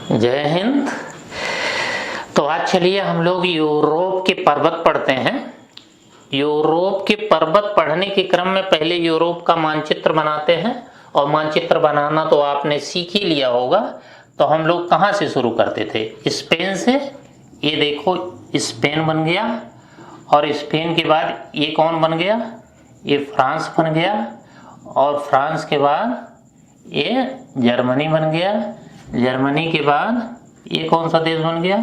जय हिंद। तो आज चलिए हम लोग यूरोप के पर्वत पढ़ते हैं। यूरोप के पर्वत पढ़ने के क्रम में पहले यूरोप का मानचित्र बनाते हैं, और मानचित्र बनाना तो आपने सीख ही लिया होगा। तो हम लोग कहाँ से शुरू करते थे? स्पेन से। ये देखो स्पेन बन गया, और स्पेन के बाद ये कौन बन गया? ये फ्रांस बन गया, और फ्रांस के बाद ये जर्मनी बन गया। जर्मनी के बाद ये कौन सा देश बन गया?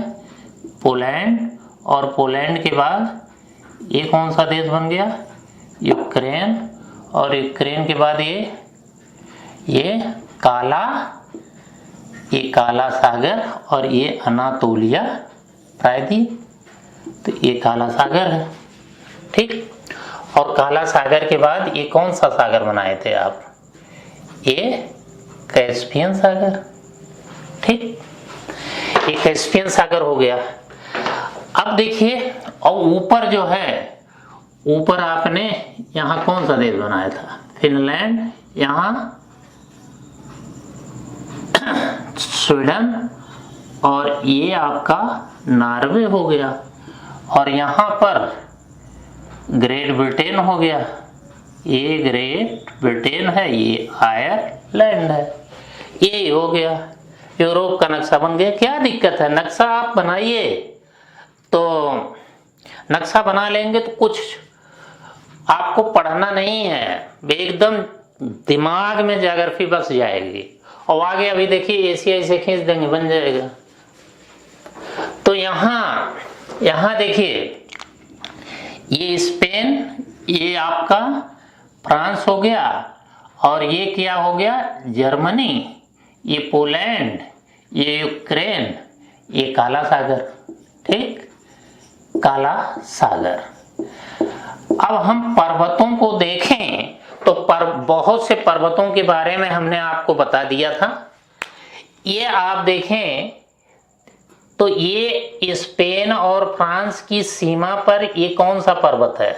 पोलैंड। और पोलैंड के बाद ये कौन सा देश बन गया? यूक्रेन। और यूक्रेन के बाद ये काला सागर, और ये अनातोलिया प्रायद्वीप। तो ये काला सागर है, ठीक। और काला सागर के बाद ये कौन सा सागर बनाए थे आप? ये कैस्पियन सागर, ठीक। ये कैस्पियन सागर हो गया। अब देखिए, और ऊपर जो है, ऊपर आपने यहां कौन सा देश बनाया था? फिनलैंड, यहां स्वीडन, और ये आपका नॉर्वे हो गया। और यहां पर ग्रेट ब्रिटेन हो गया। ये ग्रेट ब्रिटेन है, ये आयरलैंड है। ये हो गया, यूरोप का नक्शा बन गया। क्या दिक्कत है? नक्शा आप बनाइए, तो नक्शा बना लेंगे तो कुछ आपको पढ़ना नहीं है, एकदम दिमाग में ज्योग्राफी बस जाएगी। और आगे अभी देखिए एशिया से खींच देंगे, बन जाएगा। तो यहां देखिए, ये स्पेन, ये आपका फ्रांस हो गया, और ये क्या हो गया? जर्मनी, ये पोलैंड, ये यूक्रेन, ये काला सागर, ठीक। काला सागर। अब हम पर्वतों को देखें तो बहुत से पर्वतों के बारे में हमने आपको बता दिया था। ये आप देखें तो ये स्पेन और फ्रांस की सीमा पर ये कौन सा पर्वत है?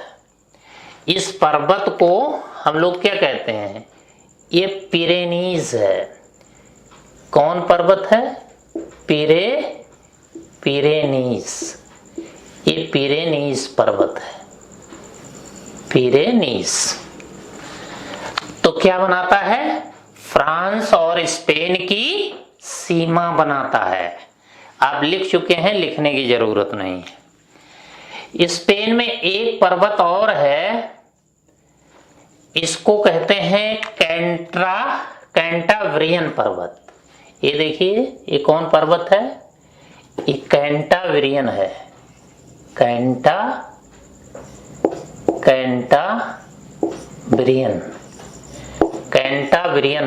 इस पर्वत को हम लोग क्या कहते हैं? ये पिरेनीज है। कौन पर्वत है? पिरेनीज। ये पिरेनीज पर्वत है, पिरेनीज। तो क्या बनाता है? फ्रांस और स्पेन की सीमा बनाता है। आप लिख चुके हैं, लिखने की जरूरत नहीं है। स्पेन में एक पर्वत और है, इसको कहते हैं कैंटाब्रियन पर्वत। ये देखिए, ये कौन पर्वत है? ये कैंटाब्रियन है। कैंटाब्रियन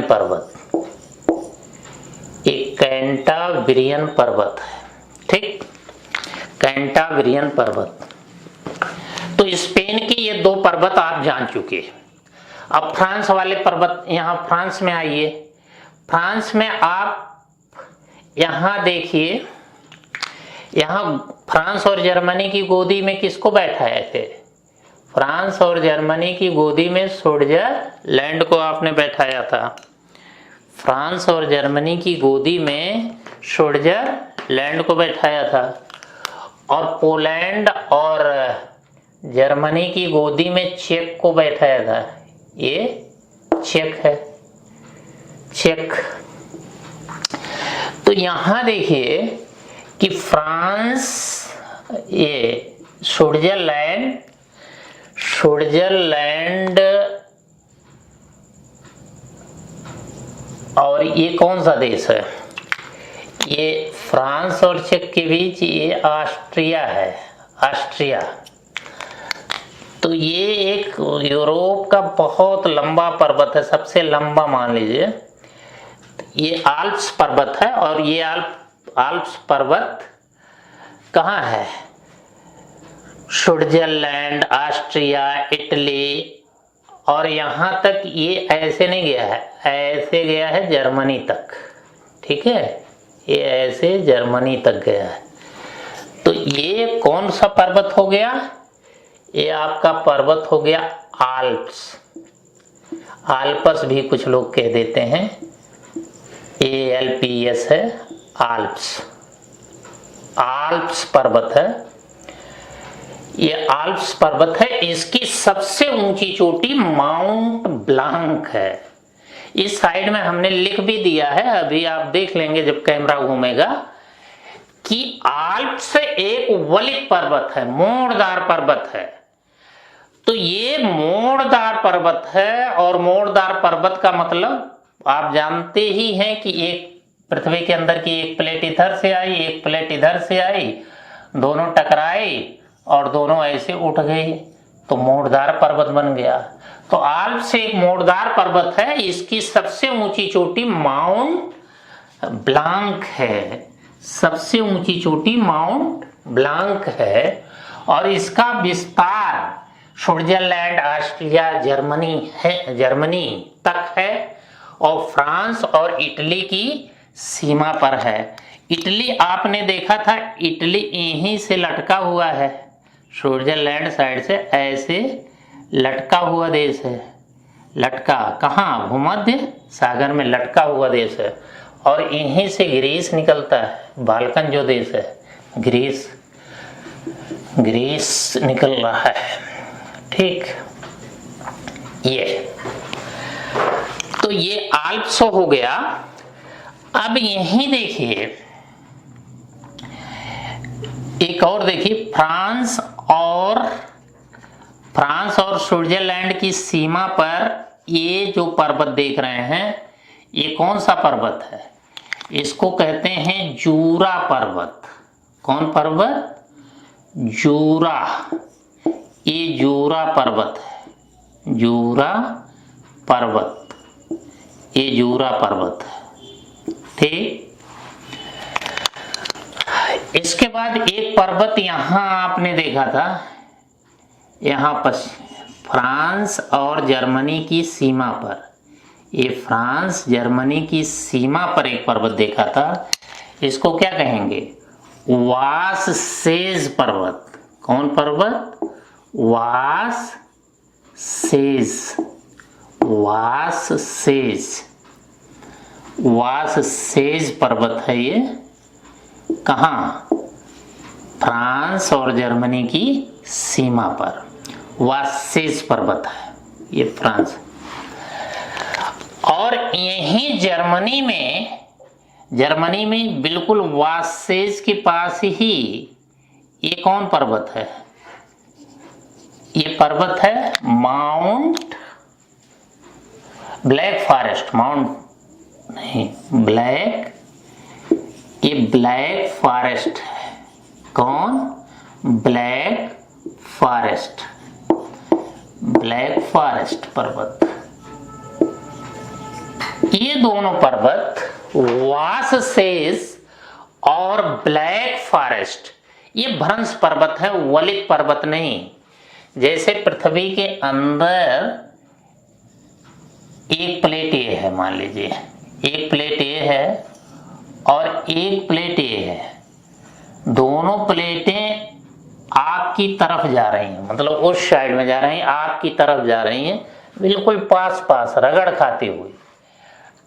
पर्वत, एक कैंटाब्रियन पर्वत है, ठीक। कैंटाब्रियन पर्वत। तो स्पेन के ये दो पर्वत आप जान चुके। अब फ्रांस वाले पर्वत, यहां फ्रांस में आइए। फ्रांस में आप यहां देखिए, यहां फ्रांस और जर्मनी की गोदी में किसको बैठाए थे? फ्रांस और जर्मनी की गोदी में स्विट्जरलैंड को आपने बैठाया था। फ्रांस और जर्मनी की गोदी में स्विट्जरलैंड को बैठाया था। और पोलैंड और जर्मनी की गोदी में चेक को बैठाया था। ये चेक है, चेक। तो यहां देखिए कि फ्रांस, ये स्विट्जरलैंड और ये कौन सा देश है? ये फ्रांस और चेक के बीच ये ऑस्ट्रिया है, ऑस्ट्रिया। तो ये एक यूरोप का बहुत लंबा पर्वत है, सबसे लंबा मान लीजिए। ये आल्प्स पर्वत है, और ये आल्प्स पर्वत कहाँ है? स्विट्जरलैंड, ऑस्ट्रिया, इटली, और यहां तक ये ऐसे नहीं गया है, ऐसे गया है जर्मनी तक, ठीक है। ये ऐसे जर्मनी तक गया है। तो ये कौन सा पर्वत हो गया? ये आपका पर्वत हो गया आल्प्स। आल्पस भी कुछ लोग कह देते हैं, ALPS है, आल्प्स पर्वत है, ये आल्प्स पर्वत है। इसकी सबसे ऊंची चोटी माउंट ब्लांक है। इस साइड में हमने लिख भी दिया है, अभी आप देख लेंगे जब कैमरा घूमेगा, कि आल्प्स एक वलित पर्वत है, मोड़दार पर्वत है। तो ये मोड़दार पर्वत है, और मोड़दार पर्वत का मतलब आप जानते ही हैं कि एक पृथ्वी के अंदर की एक प्लेट इधर से आई, एक प्लेट इधर से आई, दोनों टकराई और दोनों ऐसे उठ गई, तो मोड़दार पर्वत बन गया। तो आल्प्स एक मोड़दार पर्वत है। इसकी सबसे ऊंची चोटी माउंट ब्लांक है, सबसे ऊंची चोटी माउंट ब्लांक है। और इसका विस्तार स्विट्जरलैंड, ऑस्ट्रिया, जर्मनी तक है, और फ्रांस और इटली की सीमा पर है। इटली आपने देखा था, इटली यहीं से लटका हुआ है, स्विट्जरलैंड साइड से ऐसे लटका हुआ देश है। लटका कहाँ? भूमध्य सागर में लटका हुआ देश है। और यहीं से ग्रीस निकलता है, बाल्कन जो देश है, ग्रीस निकल रहा है। ठीक, तो ये आल्प्स हो गया। अब यहीं देखिए, एक और देखिए, फ्रांस और स्विट्जरलैंड की सीमा पर ये जो पर्वत देख रहे हैं, ये कौन सा पर्वत है? इसको कहते हैं जूरा पर्वत। कौन पर्वत? जूरा। ये जूरा पर्वत है, जूरा पर्वत, ये जूरा पर्वत है। ठीक, इसके बाद एक पर्वत यहां आपने देखा था, यहां पर फ्रांस और जर्मनी की सीमा पर, ये फ्रांस जर्मनी की सीमा पर एक पर्वत देखा था। इसको क्या कहेंगे? वाससेज पर्वत। कौन पर्वत? वाससेज पर्वत है ये। कहाँ? फ्रांस और जर्मनी की सीमा पर वाससेज पर्वत है ये, फ्रांस। और यही जर्मनी में बिल्कुल वाससेज के पास ही ये कौन पर्वत है? ये पर्वत है माउंट ब्लैक फॉरेस्ट। ये ब्लैक फॉरेस्ट है। कौन? ब्लैक फॉरेस्ट पर्वत। ये दोनों पर्वत, वाससेज और ब्लैक फॉरेस्ट, ये भ्रंश पर्वत है, वलित पर्वत नहीं। जैसे पृथ्वी के अंदर एक प्लेट ए है, मान लीजिए एक प्लेट ए है और एक प्लेट ए है, दोनों प्लेटें आग की तरफ जा रही हैं, मतलब उस साइड में जा रही हैं, आग की तरफ जा रही हैं, बिल्कुल पास रगड़ खाते हुए।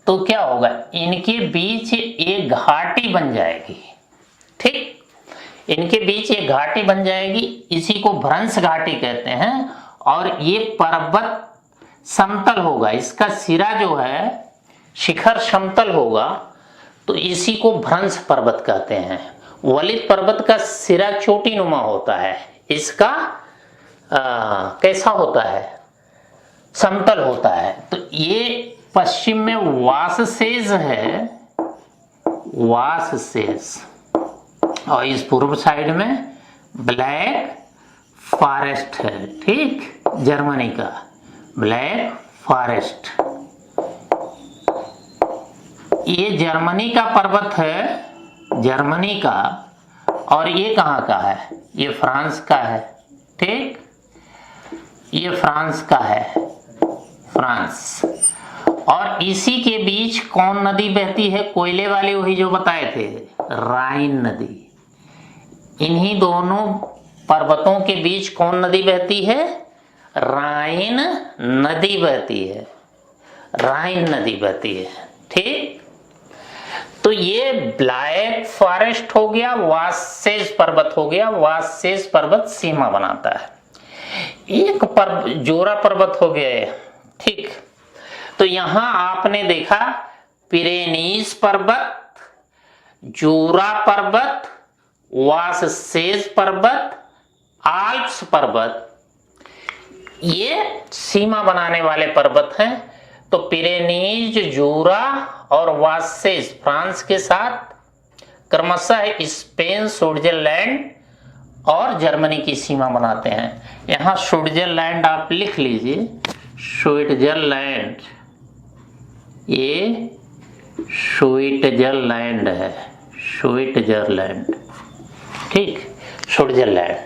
तो क्या होगा? इनके बीच एक घाटी बन जाएगी। ठीक, इनके बीच एक घाटी बन जाएगी, इसी को भ्रंश घाटी कहते हैं। और ये पर्वत समतल होगा, इसका सिरा जो है शिखर समतल होगा, तो इसी को भ्रंश पर्वत कहते हैं। वलित पर्वत का सिरा चोटी नुमा होता है, इसका कैसा होता है? समतल होता है। तो ये पश्चिम में वाससेज है, और इस पूर्व साइड में ब्लैक फॉरेस्ट है। ठीक, जर्मनी का ब्लैक फॉरेस्ट, ये जर्मनी का पर्वत है, जर्मनी का। और ये कहाँ का है? ये फ्रांस का है। ठीक, ये फ्रांस का है, फ्रांस। और इसी के बीच कौन नदी बहती है? कोयले वाली, वही जो बताए थे, राइन नदी। इन्हीं दोनों पर्वतों के बीच कौन नदी बहती है? राइन नदी बहती है, राइन नदी बहती है। ठीक, तो ये ब्लैक फॉरेस्ट हो गया, वासेज पर्वत हो गया, वासेज पर्वत सीमा बनाता है। एक जोरा पर्वत हो गया है, ठीक। तो यहां आपने देखा पिरेनीज पर्वत, जोरा पर्वत, वासेज पर्वत, आल्प्स पर्वत, ये सीमा बनाने वाले पर्वत हैं। तो पिरेनीज, जूरा और वासेज फ्रांस के साथ क्रमशः स्पेन, स्विट्जरलैंड और जर्मनी की सीमा बनाते हैं। यहाँ स्विट्जरलैंड आप लिख लीजिए, स्विट्जरलैंड, ये स्विट्जरलैंड है, स्विट्जरलैंड, ठीक, स्विट्जरलैंड।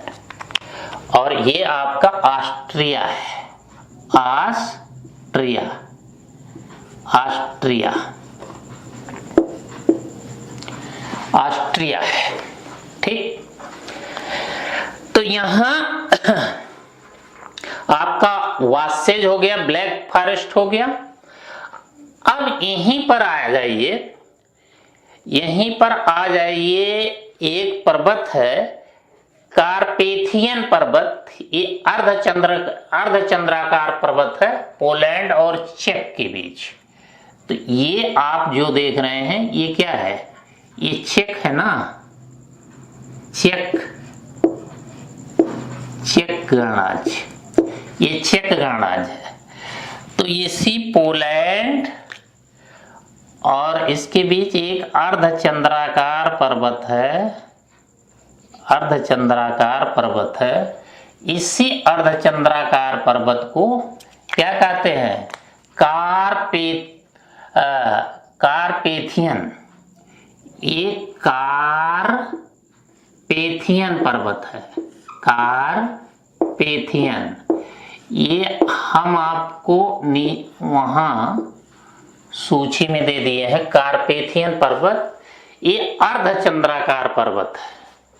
और ये आपका ऑस्ट्रिया है, ऑस्ट्रिया, ऑस्ट्रिया, ऑस्ट्रिया है, ठीक। तो यहां आपका वासेज हो गया, ब्लैक फॉरेस्ट हो गया। अब यहीं पर आ जाइए, यहीं पर आ जाइए, एक पर्वत है कार्पेथियन पर्वत। ये अर्धचंद्राकार पर्वत है, पोलैंड और चेक के बीच। तो ये आप जो देख रहे हैं ये क्या है, ये चेक है ना, चेक, चेक गणराज्य, ये चेक गणराज्य है। तो ये सी पोलैंड और इसके बीच एक अर्धचंद्राकार पर्वत है, अर्धचंद्राकार पर्वत है। इसी अर्धचंद्राकार पर्वत को क्या कहते हैं, कारपेथियन। ये कारपेथियन पर्वत है, कारपेथियन। ये हम आपको वहां सूची में दे दिए हैं, कारपेथियन पर्वत। ये अर्धचंद्राकार पर्वत है,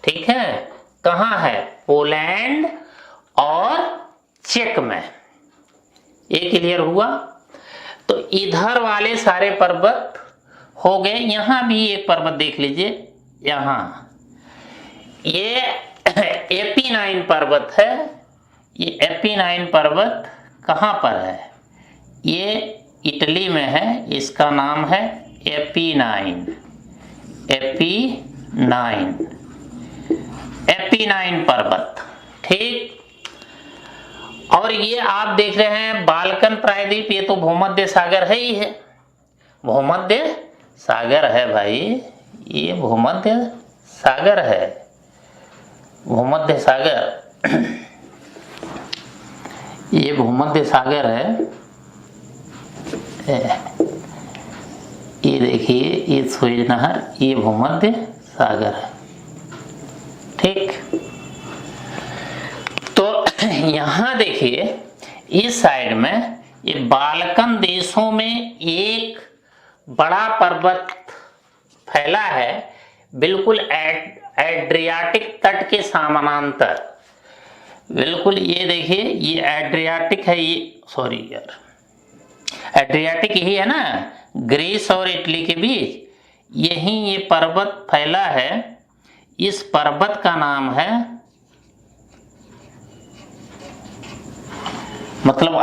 ठीक है। कहाँ है, पोलैंड और चेक में। ये क्लियर हुआ। तो इधर वाले सारे पर्वत हो गए। यहां भी एक पर्वत देख लीजिए, यहां ये एपिनाइन पर्वत है। ये एपिनाइन पर्वत कहां पर है, ये इटली में है। इसका नाम है एपिनाइन, एपिनाइन, एपिनाइन पर्वत, ठीक। और ये आप देख रहे हैं बाल्कन प्रायद्वीप, ये तो भूमध्य सागर है ही है, भूमध्य सागर है भाई, ये भूमध्य सागर है, भूमध्य सागर, ये भूमध्य सागर है। ये देखिए, ये स्वेज नहर, ये भूमध्य सागर है, ठीक। तो यहां देखिए इस साइड में ये बाल्कन देशों में एक बड़ा पर्वत फैला है, बिल्कुल एड्रियाटिक तट के समानांतर, बिल्कुल। ये देखिए, ये एड्रियाटिक है, ये सॉरी यार, एड्रियाटिक यही है ना, ग्रीस और इटली के बीच, यही ये पर्वत फैला है। इस पर्वत का नाम है, मतलब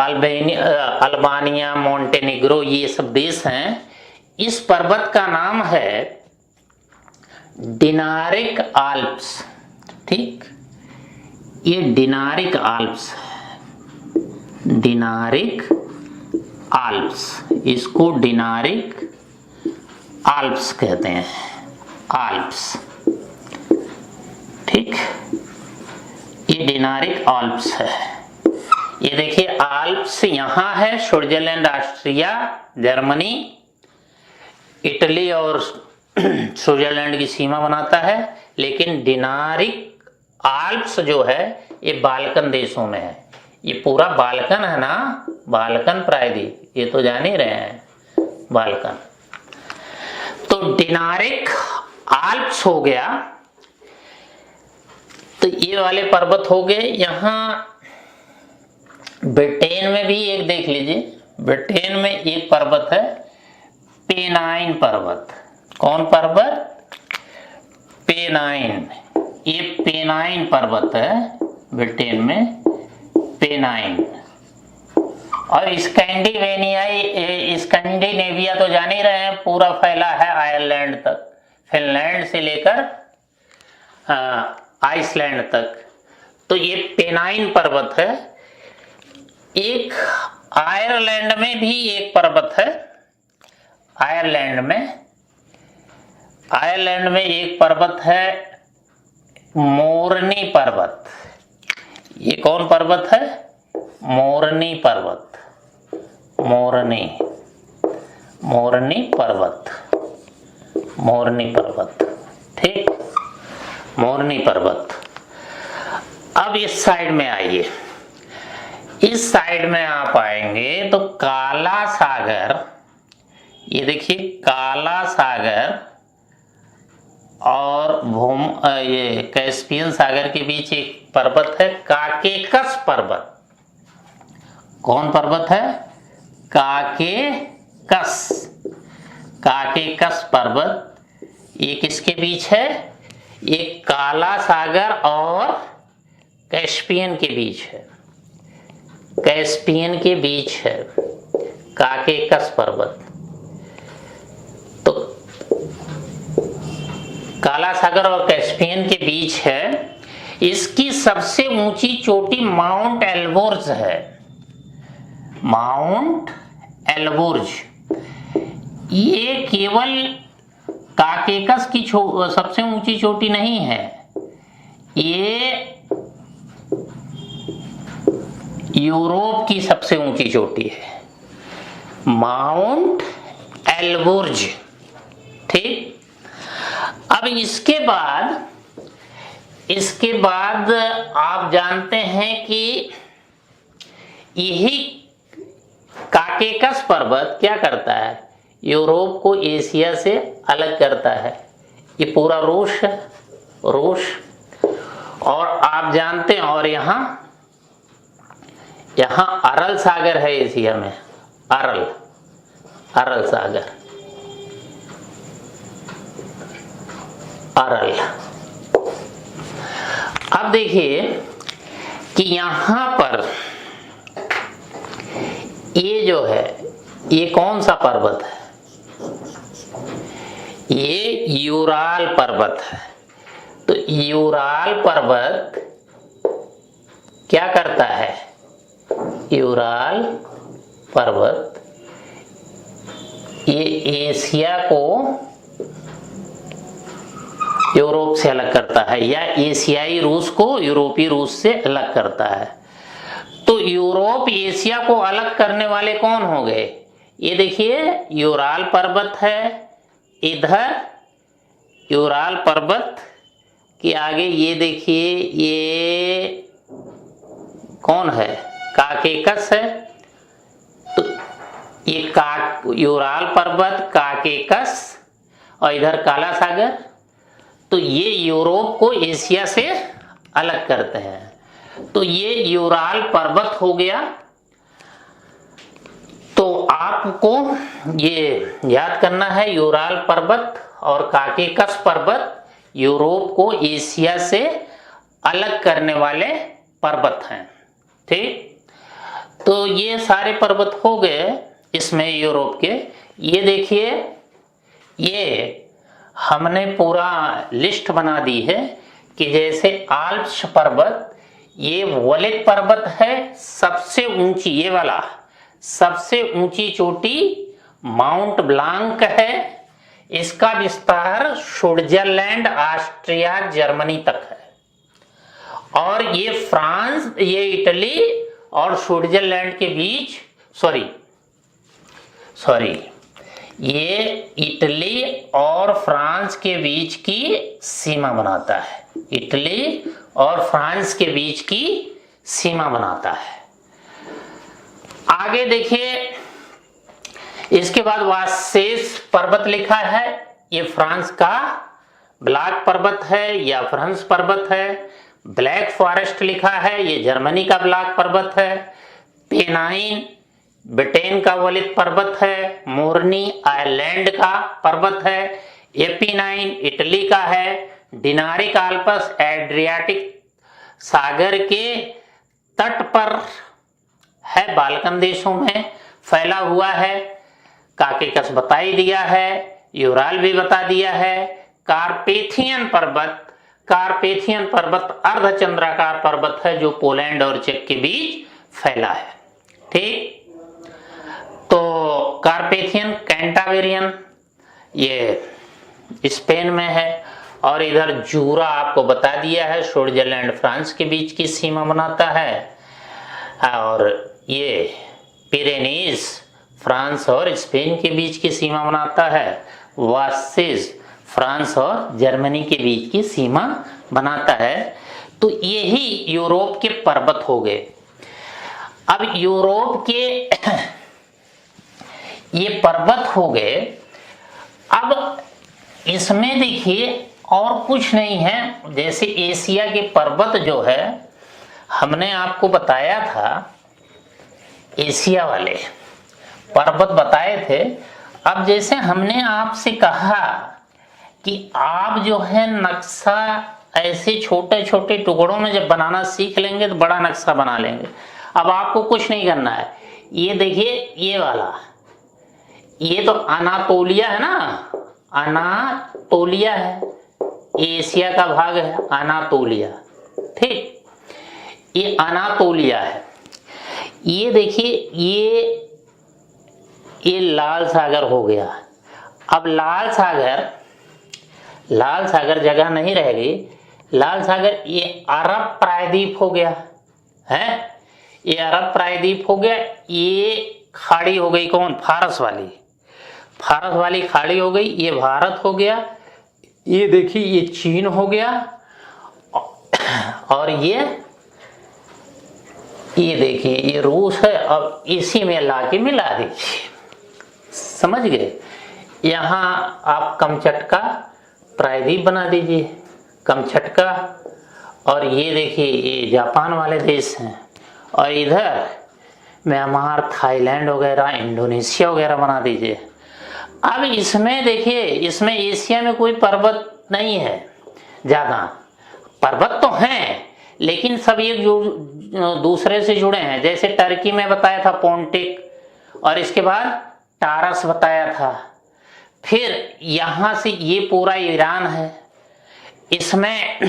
अल्बानिया, मोंटेनिग्रो, ये सब देश हैं। इस पर्वत का नाम है डिनारिक आल्प्स, ठीक। ये डिनारिक आल्प्स, डिनारिक आल्प्स, इसको डिनारिक आल्प्स कहते हैं, आल्प्स, ठीक। ये डिनारिक आल्प्स है। ये देखिए आल्प्स यहां है, स्विट्जरलैंड, ऑस्ट्रिया, जर्मनी, इटली और स्विट्जरलैंड की सीमा बनाता है। लेकिन डिनारिक आल्प्स जो है ये बाल्कन देशों में है। ये पूरा बाल्कन है ना, बाल्कन प्रायद्वीप, ये तो जान ही रहे हैं, बाल्कन। तो डिनारिक आल्प्स हो गया। तो ये वाले पर्वत हो गए। यहां ब्रिटेन में भी एक देख लीजिए, ब्रिटेन में एक पर्वत है पेनाइन पर्वत। कौन पर्वत? पेनाइन। ये पेनाइन पर्वत है ब्रिटेन में, पेनाइन। और स्कैंडिनेविया तो जान ही रहे हैं, पूरा फैला है आयरलैंड तक, फिनलैंड से लेकर आइसलैंड तक। तो ये पेनाइन पर्वत है। एक आयरलैंड में भी एक पर्वत है, आयरलैंड में एक पर्वत है, मोरनी पर्वत। ये कौन पर्वत है? मोरनी पर्वत, मोरनी पर्वत, ठीक, मोरनी पर्वत। अब इस साइड में आइए, इस साइड में आप आएंगे तो काला सागर, ये देखिए काला सागर और ये कैस्पियन सागर के बीच एक पर्वत है, काकेकस पर्वत। कौन पर्वत है? काकेकस पर्वत। ये किसके बीच है? एक काला सागर और कैस्पियन के बीच है, कैस्पियन के बीच है काकेकस पर्वत। तो काला सागर और कैस्पियन के बीच है। इसकी सबसे ऊंची चोटी माउंट एल्बोर्ज है, माउंट एल्बोर्ज। ये केवल काकेकस की सबसे ऊंची चोटी नहीं है, ये यूरोप की सबसे ऊंची चोटी है, माउंट एल्बोर्ज, ठीक। अब इसके बाद आप जानते हैं कि यही काकेकस पर्वत क्या करता है? यूरोप को एशिया से अलग करता है। ये पूरा रूस है, रूस। और आप जानते हैं, और यहाँ अरल सागर है एशिया में, अरल सागर, अरल। अब देखिए कि यहां पर ये जो है, ये कौन सा पर्वत है? ये यूराल पर्वत है। तो यूराल पर्वत क्या करता है? यूराल पर्वत ये एशिया को यूरोप से अलग करता है, या एशियाई रूस को यूरोपीय रूस से अलग करता है। तो यूरोप एशिया को अलग करने वाले कौन हो गए? ये देखिए यूराल पर्वत है, इधर यूराल पर्वत के आगे ये देखिए ये कौन है? काकेकस है। तो ये यूराल पर्वत, काकेकस और इधर काला सागर, तो ये यूरोप को एशिया से अलग करते हैं। तो ये यूराल पर्वत हो गया। तो आपको ये याद करना है, यूराल पर्वत और काकेकस पर्वत यूरोप को एशिया से अलग करने वाले पर्वत हैं, ठीक। तो ये सारे पर्वत हो गए इसमें यूरोप के। ये देखिए ये हमने पूरा लिस्ट बना दी है कि जैसे आल्प्स पर्वत, ये वोलित पर्वत है, सबसे ऊंची, ये वाला सबसे ऊंची चोटी माउंट ब्लांक है। इसका विस्तार स्विट्जरलैंड, ऑस्ट्रिया, जर्मनी तक है। और ये फ्रांस, ये इटली और स्विट्जरलैंड के बीच, सॉरी, ये इटली और फ्रांस के बीच की सीमा बनाता है, इटली और फ्रांस के बीच की सीमा बनाता है। आगे देखिए, इसके बाद वासेस पर्वत लिखा है, ये फ्रांस का ब्लैक पर्वत है या फ्रांस पर्वत है। ब्लैक फॉरेस्ट लिखा है, ये जर्मनी का ब्लैक पर्वत है। पेनाइन ब्रिटेन का वलित पर्वत है। मोरनी आयरलैंड का पर्वत है। एपीनाइन इटली का है। डिनारिक आल्प्स एड्रियाटिक सागर के तट पर है, बाल्कन देशों में फैला हुआ है। काकेकस बता ही दिया है, यूराल भी बता दिया है। कार्पेथियन पर्वत अर्धचंद्राकार पर्वत है जो पोलैंड और चेक के बीच फैला है। ठीक, तो कार्पेथियन कैंटावेरियन ये स्पेन में है, और इधर जूरा आपको बता दिया है, स्विट्जरलैंड फ्रांस के बीच की सीमा बनाता है। और ये पिरेनीज फ्रांस और स्पेन के बीच की सीमा बनाता है। वासिस फ्रांस और जर्मनी के बीच की सीमा बनाता है। तो यही यूरोप के पर्वत हो गए। अब यूरोप के ये पर्वत हो गए। अब इसमें देखिए और कुछ नहीं है, जैसे एशिया के पर्वत जो है हमने आपको बताया था, एशिया वाले पर्वत बताए थे। अब जैसे हमने आपसे कहा कि आप जो है नक्शा ऐसे छोटे छोटे टुकड़ों में जब बनाना सीख लेंगे तो बड़ा नक्शा बना लेंगे। अब आपको कुछ नहीं करना है, ये देखिए ये वाला, ये तो अनातोलिया है ना, अनातोलिया है, एशिया का भाग है अनातोलिया। ठीक, ये अनातोलिया है। ये देखिए ये लाल सागर हो गया। अब लाल सागर जगह नहीं रहेगी, लाल सागर ये अरब प्रायद्वीप हो गया है, ये अरब प्रायद्वीप हो गया। ये खाड़ी हो गई कौन, फारस वाली खाड़ी हो गई, ये भारत हो गया। ये देखिए ये चीन हो गया, और ये देखिए ये रूस है। अब इसी में लाके मिला दीजिए, समझ गए। यहाँ आप कमचटका प्रायद्वीप बना दीजिए, कमचटका। और ये देखिए ये जापान वाले देश हैं, और इधर म्यांमार, थाईलैंड वगैरह, इंडोनेशिया वगैरह बना दीजिए। अब इसमें देखिए, इसमें एशिया में कोई पर्वत नहीं है ज़्यादा। पर्वत तो हैं लेकिन सब एक दूसरे से जुड़े हैं। जैसे टर्की में बताया था पोंटिक, और इसके बाद टारस बताया था। फिर यहाँ से ये पूरा ईरान है। इसमें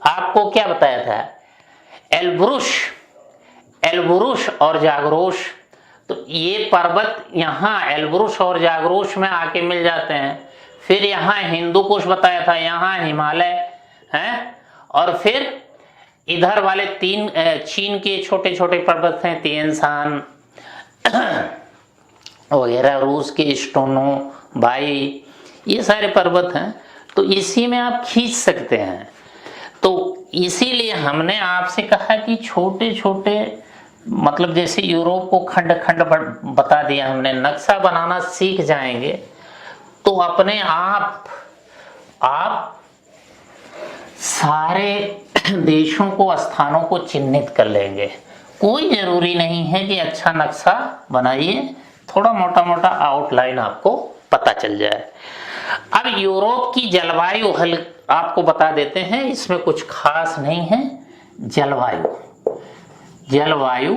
आपको क्या बताया था, एल्ब्रुश और जागरोश। तो ये पर्वत यहाँ एल्ब्रुश और जागरोश में आके मिल जाते हैं। फिर यहाँ हिंदू कुश बताया था, यहाँ हिमालय है। और फिर इधर वाले तीन चीन के छोटे छोटे पर्वत हैं, तिएन शान वगैरह, रूस के स्टोनो बाई, ये सारे पर्वत हैं। तो इसी में आप खींच सकते हैं। तो इसीलिए हमने आपसे कहा कि छोटे छोटे, मतलब जैसे यूरोप को खंड खंड बता दिया हमने, नक्शा बनाना सीख जाएंगे तो अपने आप सारे देशों को, स्थानों को चिन्हित कर लेंगे। कोई जरूरी नहीं है कि अच्छा नक्शा बनाइए, थोड़ा मोटा मोटा आउटलाइन आपको पता चल जाए। अब यूरोप की जलवायु आपको बता देते हैं, इसमें कुछ खास नहीं है। जलवायु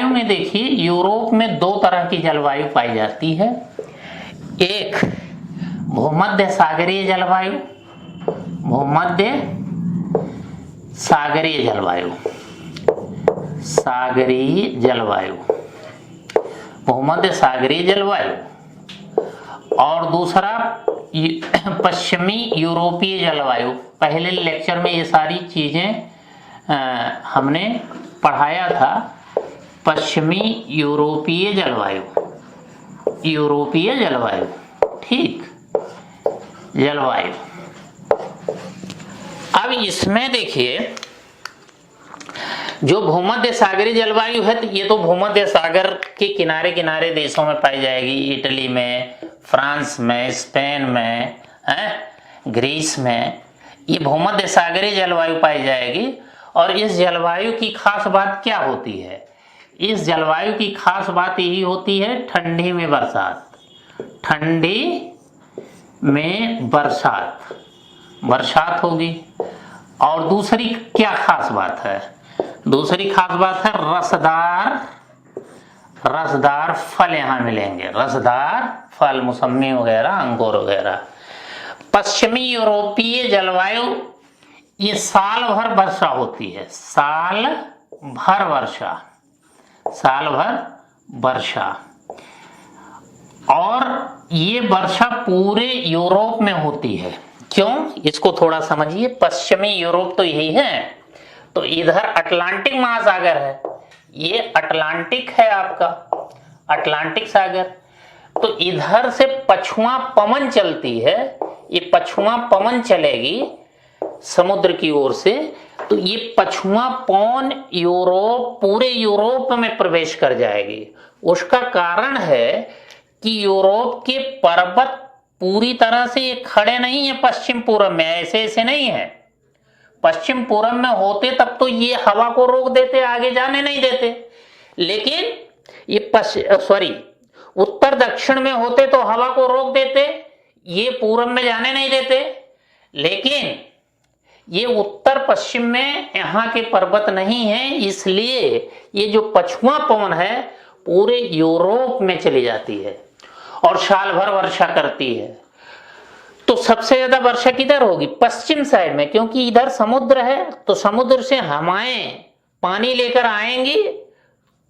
में देखिए यूरोप में दो तरह की जलवायु पाई जाती है। एक भूमध्य सागरीय जलवायु, भूमध्य सागरीय जलवायु, भूमध्य सागरीय जलवायु। और दूसरा पश्चिमी यूरोपीय जलवायु। पहले लेक्चर में ये सारी चीजें हमने पढ़ाया था। पश्चिमी यूरोपीय जलवायु, ठीक, जलवायु। अब इसमें देखिए जो भूमध्य सागरीय जलवायु है, तो ये तो भूमध्य सागर के किनारे किनारे देशों में पाई जाएगी। इटली में, फ्रांस में, स्पेन में, ग्रीस में, ये भूमध्य सागरीय जलवायु पाई जाएगी। और इस जलवायु की खास बात क्या होती है? इस जलवायु की खास बात यही होती है, ठंडी में बरसात, ठंडी में बरसात होगी। और दूसरी क्या खास बात है? दूसरी खास बात है रसदार फल यहाँ मिलेंगे, रसदार फल, मौसमी वगैरह, अंगूर वगैरह। पश्चिमी यूरोपीय जलवायु, ये साल भर वर्षा होती है, साल भर वर्षा। और ये वर्षा पूरे यूरोप में होती है। क्यों? इसको थोड़ा समझिए। पश्चिमी यूरोप तो यही है, तो इधर अटलांटिक महासागर है, ये अटलांटिक है आपका, अटलांटिक सागर। तो इधर से पछुआ पवन चलती है, ये पछुआ पवन चलेगी समुद्र की ओर से, तो ये पछुआ पवन पूरे यूरोप में प्रवेश कर जाएगी। उसका कारण है कि यूरोप के पर्वत पूरी तरह से ये खड़े नहीं है पश्चिम पूरब में, ऐसे नहीं है। पश्चिम पूरब में होते तब तो ये हवा को रोक देते, आगे जाने नहीं देते। लेकिन ये उत्तर दक्षिण में होते तो हवा को रोक देते, ये पूरब में जाने नहीं देते। लेकिन ये उत्तर पश्चिम में यहाँ के पर्वत नहीं है, इसलिए ये जो पछुआ पवन है पूरे यूरोप में चली जाती है और साल भर वर्षा करती है। तो सबसे ज्यादा वर्षा किधर होगी? पश्चिम साइड में, क्योंकि इधर समुद्र है, तो समुद्र से हवाएं पानी लेकर आएंगी,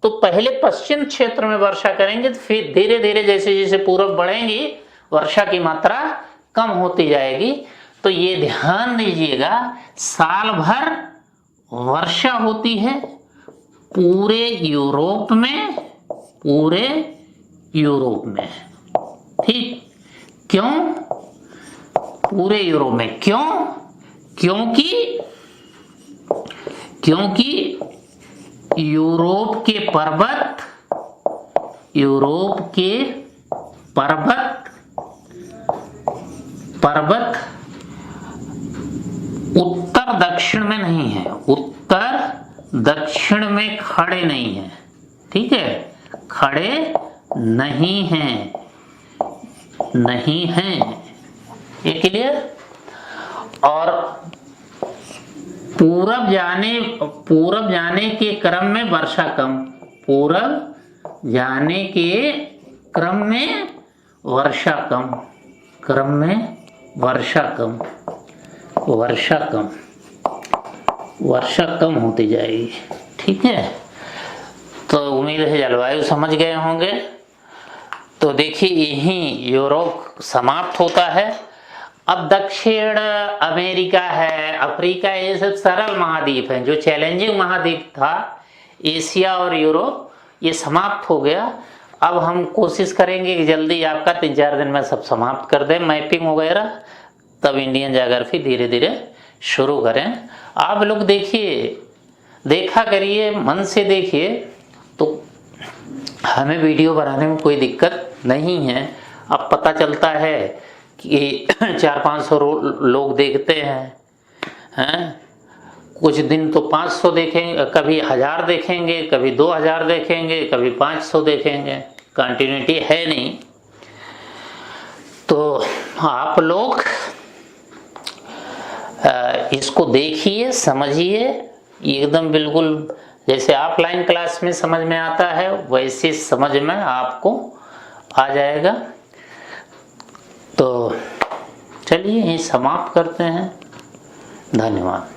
तो पहले पश्चिम क्षेत्र में वर्षा करेंगे, तो फिर धीरे धीरे जैसे जैसे पूरब बढ़ेंगी वर्षा की मात्रा कम होती जाएगी। तो ये ध्यान दीजिएगा, साल भर वर्षा होती है पूरे यूरोप में, ठीक। क्यों पूरे यूरोप में? क्योंकि यूरोप के पर्वत उत्तर दक्षिण में नहीं है, उत्तर दक्षिण में खड़े नहीं है, ठीक है, खड़े नहीं हैं, ये क्लियर। और पूरब जाने के क्रम में वर्षा कम, पूरब जाने के क्रम में वर्षा कम होती जाएगी, ठीक है। तो उम्मीद है जलवायु समझ गए होंगे। तो देखिए यही यूरोप समाप्त होता है। अब दक्षिण अमेरिका है, अफ्रीका, ये सब सरल महाद्वीप हैं। जो चैलेंजिंग महाद्वीप था एशिया और यूरोप, ये समाप्त हो गया। अब हम कोशिश करेंगे कि जल्दी आपका 3-4 दिन में सब समाप्त कर दें, मैपिंग वगैरह, तब इंडियन ज्योग्राफी धीरे धीरे शुरू करें। आप लोग देखा करिए, मन से देखिए, तो हमें वीडियो बनाने में कोई दिक्कत नहीं है। अब पता चलता है कि 400-500 लोग देखते हैं, कुछ दिन तो 500 देखेंगे, कभी 1000 देखेंगे, कभी 2000 देखेंगे, कभी 500 देखेंगे, कंटिन्यूटी है नहीं। तो आप लोग इसको देखिए, समझिए, एकदम बिल्कुल जैसे ऑफलाइन क्लास में समझ में आता है वैसे समझ में आपको आ जाएगा। तो चलिए यहीं समाप्त करते हैं। धन्यवाद।